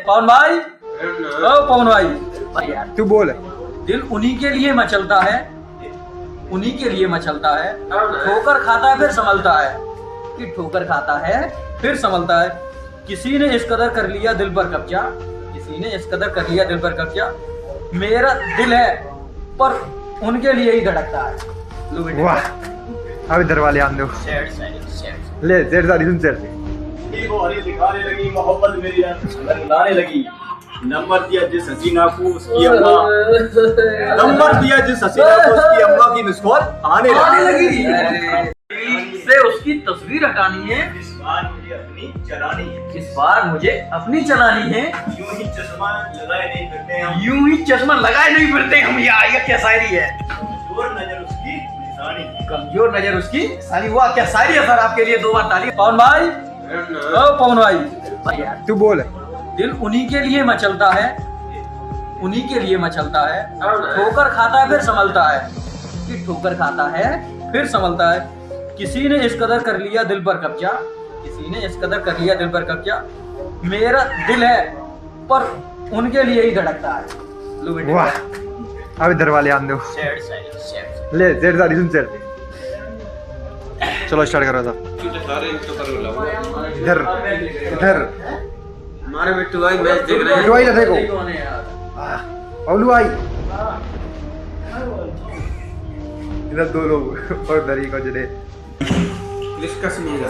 पवन भाई, ओ पवन भाई यार तू बोल। दिल उन्हीं के लिए मचलता है, उन्हीं के लिए मचलता है। ठोकर खाता है फिर संभलता है, कि ठोकर खाता है फिर संभलता है। किसी ने इस कदर कर लिया दिल पर कब्जा, किसी ने इस कदर कर लिया दिल पर कब्जा। मेरा दिल है पर उनके लिए ही धड़कता है। वाह, अब इधर वाले आन दो। ले जेड सारी सुन चल। वो हरी दिखाने लगी, मोहब्बत मेरी रंगलाने लगी। नंबर दिया जिस हसीना को उसकी अम्मा, नंबर दिया जिस हसीना को उसकी अम्मा की मिस कॉल आने लगी। से उसकी तस्वीर हटानी है, इस बार मुझे अपनी चलानी है, इस बार मुझे अपनी चलानी है। यूं ही चश्मा लगाए नहीं फिरते हम, यूं ही चश्मा लगाए नहीं फिरते हम। यार ये क्या शायरी है। कमजोर नजर उसकी निशानी, कमजोर नजर उसकी सारी। वाह क्या शायरी है सर, आपके लिए 2 बार ताली। पवन भाई, ओ पवन भाई यार तू बोल। दिल उन्हीं के लिए मचलता है, उन्हीं के लिए मचलता है। ठोकर खाता है फिर संभलता है, कि ठोकर खाता है फिर संभलता है। किसी ने इस कदर कर लिया दिल पर कब्जा, किसी ने इस कदर कर लिया दिल पर कब्जा। मेरा दिल है पर उनके लिए ही धड़कता है। वाह, अब इधर वाले आन दो। ले जेड सारी सुन चल। चलो स्टार्ट करो था। इधर इधर हमारे बिट्टू भाई मैच देख रहे हैं। बिट्टू भाई ना देखो। ओलू भाई इधर 2 लोग और दरी को जड़े। इसका सुनिएगा।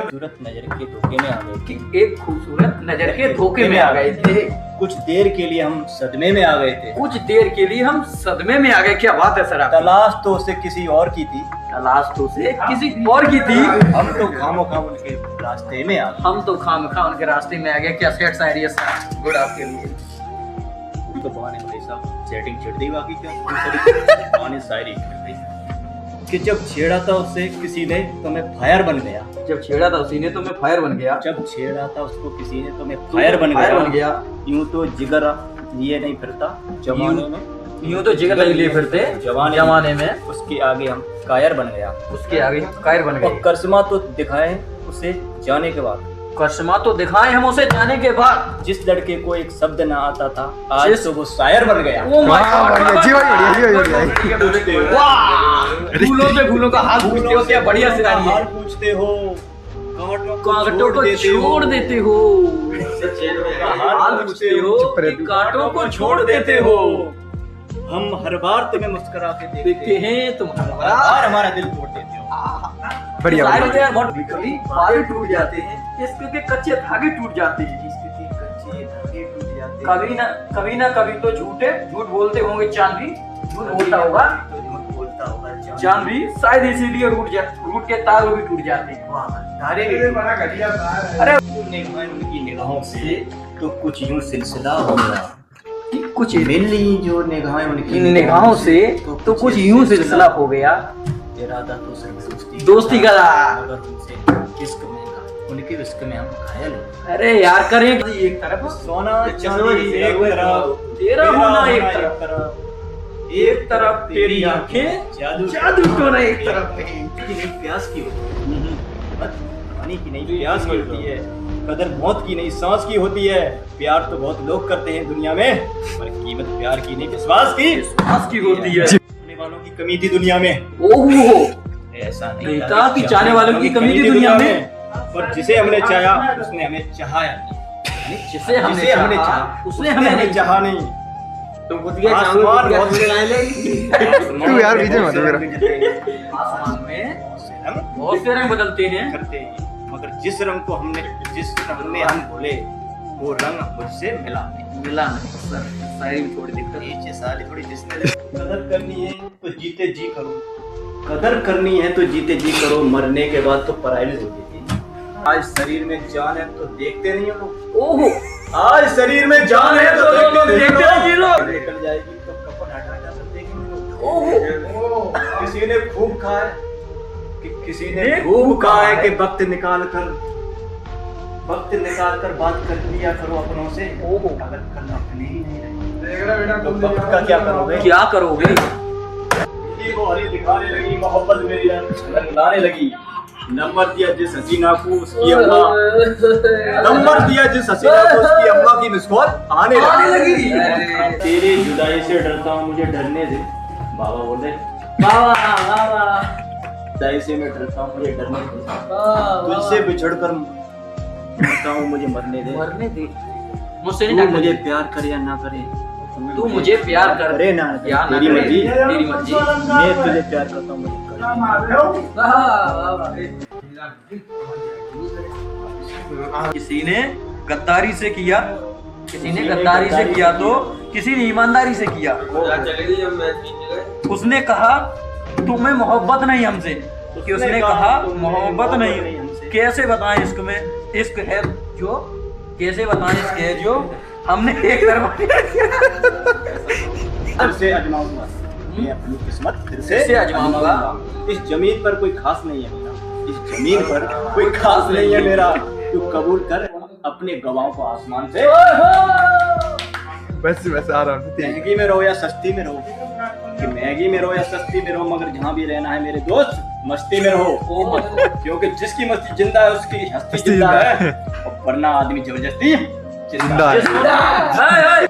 खूबसूरत नजर के धोखे में आ गए थे, कि एक खूबसूरत नजर के धोखे में आ गए थे। कुछ देर के लिए हम सदमे में आ गए थे। कुछ देर के लिए हम सदमे में आ गए। क्या बात है सर आप। तलाश तो उसे किसी और की थी, तलाश तो से किसी और की थी। हम तो खामो खाम उनके रास्ते में आ गए। हम तो खामखा उनके रास्ते में आ गए। क्या सेट शायरी है सर, गुड आपके लिए। तो बहाने भाई साहब सेटिंग छिड़ दी, बाकी क्या बहाने शायरी छिड़ दी कि जब छेड़ा था उससे किसी ने तो मैं फायर बन गया। जब छेड़ा था उसी ने तो मैं फायर बन गया। जब छेड़ा था उसको किसी ने तो मैं फायर बन गया। यूं तो जिगर लिए नहीं फिरता जमाने में, यूं तो जिगर नहीं लिए फिरते जमाने में। उसके आगे हम कायर बन गया, उसके आगे कायर बन और गए। करिश्मा तो दिखाए उसे जाने के बाद। करिश्मा तो दिखाए हम उसे जाने के बाद। जिस लड़के को एक शब्द ना आता था आज तो वो शायर बन गया। ओ माय गॉड, जी भाई बढ़िया। वाह, फूलों से फूलों का हाल पूछते हो। क्या बढ़िया सिनारी है। हाल पूछते हो, कांटों को छोड़ देते हो। हाल पूछते हो कि कांटों को छोड़ देते हो। हम हर बार तुम्हें मुस्कुरा के देखते हैं तुम हर बार हमारा दिल तोड़ देते हो। बढ़िया शायरी बढ़िया। तो यार बहुत कभी बाल टूट जाते हैं, इश्क के कच्चे धागे टूट जाते हैं। कभी ना कभी तो झूठ बोलते होंगे चांद भी, झूठ बोलता होगा चांद भी, शायद इसीलिए रूट के तार भी टूट जाते हैं। तारे भी। अरे उनकी निगाहों से तो कुछ यूं सिलसिला हो गया, कुछ मिली जो निगाहें उनकी इन निगाहों से तो कुछ यूं सिलसिला हो गया। इरादा तो सिर्फ दोस्ती का। अगर तुमसे इश्क में उनके इश्क में हम घायल हो। अरे यार करें एक तरफ सोना चांदी एक तरफ, तेरा होना एक तरफ तेरी आंखें जादू टोना एक तरफ में। की नहीं प्यास की होती है, पानी की नहीं प्यास की होती है, कदर मौत की नहीं सांस की होती है। प्यार तो बहुत लोग करते हैं दुनिया में, पर कीमत प्यार की नहीं विश्वास की होती है। चाहने वालों की कमी थी दुनिया में। ओहो, ऐसा नहीं कहा कि चाहने वालों की कमी थी दुनिया में, पर जिसे हमने चाहा उसने हमें चाहा। जिसे हमने चाहा उसने हमें चाहा नहीं। तुम खुद के आसमान बहुत तू यार बीच में मत मेरा। आसमान में बहुत से रंग बदलते हैं करते हैं, मगर जिस रंग में हम भूले वो रंग मुझसे मिला नहीं। सर शायरी में थोड़ी दिक्कत है। ये साली थोड़ी जिसने कदर करनी है तो जीते जी करो, कदर करनी है तो जीते जी करो, मरने के बाद तो पराई हो जाती है। आज शरीर में जान है तो देखते नहीं हो लोग। ओहो, आज शरीर में जान है तो देखते नहीं लोग। निकल जाएगी तो कपन हटा कर देखेंगे लोग। ओहो, किसी ने खूब खाया किसी ने खूब कहा है कि वक्त निकाल कर बात कर लिया करो अपनों से। ओहो, अगर कल अपने ही नहीं रहे तो वक्त का क्या करोगे? क्या करोगे? वो हरी दिखाने लगी, मोहब्बत मेरी रंगलाने लगी। नंबर दिया जिस हसीना को उसकी अम्मा, नंबर दिया जिस हसीना को उसकी अम्मा की मिस कॉल आने लगी। तेरी जुदाई से डरता हूँ, मुझे डरने दे। बाबा बोले जुदाई से मैं डरता हूँ, मुझे डरने दे। तुझसे बिछड़कर मरता हूँ, मुझे मरने दे। मरने दे, मुझसे तू नहीं मुझे मुझे प्यार करे या ना करे, तू मुझे प्यार कर करे ना या ना तेरी करे, मर्जी। तेरी मर्जी। मैं तुझे प्यार करता हूँ, मुझे कर। किसी ने गद्दारी से किया, किसी ने गद्दारी से किया तो किसी ने ईमानदारी से किया। चलेगी जब मैच जीत गए। उसने कहा तुम्हें मोहब्बत नहीं हमसे, कि उसने कहा मोहब्बत नहीं, कैसे बताएं इश्क में इश्क है जो, कैसे बताएं इश्क है जो हमने एक तरफ फिर से आजमाऊंगा, मैं अपनी किस्मत फिर फिर से आजमाऊंगा। इस जमीन पर कोई खास नहीं है मेरा, इस जमीन पर कोई खास नहीं है मेरा। तू कबूल कर अपने गवाहों को आसमान से। बस बस आराम से ठीक। महंगी में रहो या सस्ती में रहो, कि महंगी में रहो या सस्ती में रहो, मगर जहाँ भी रहना है मेरे दोस्त मस्ती में रहो। क्योंकि जिसकी मस्ती जिंदा है उसकी हस्ती जिंदा है, और वरना आदमी जबरदस्ती जिंदा है।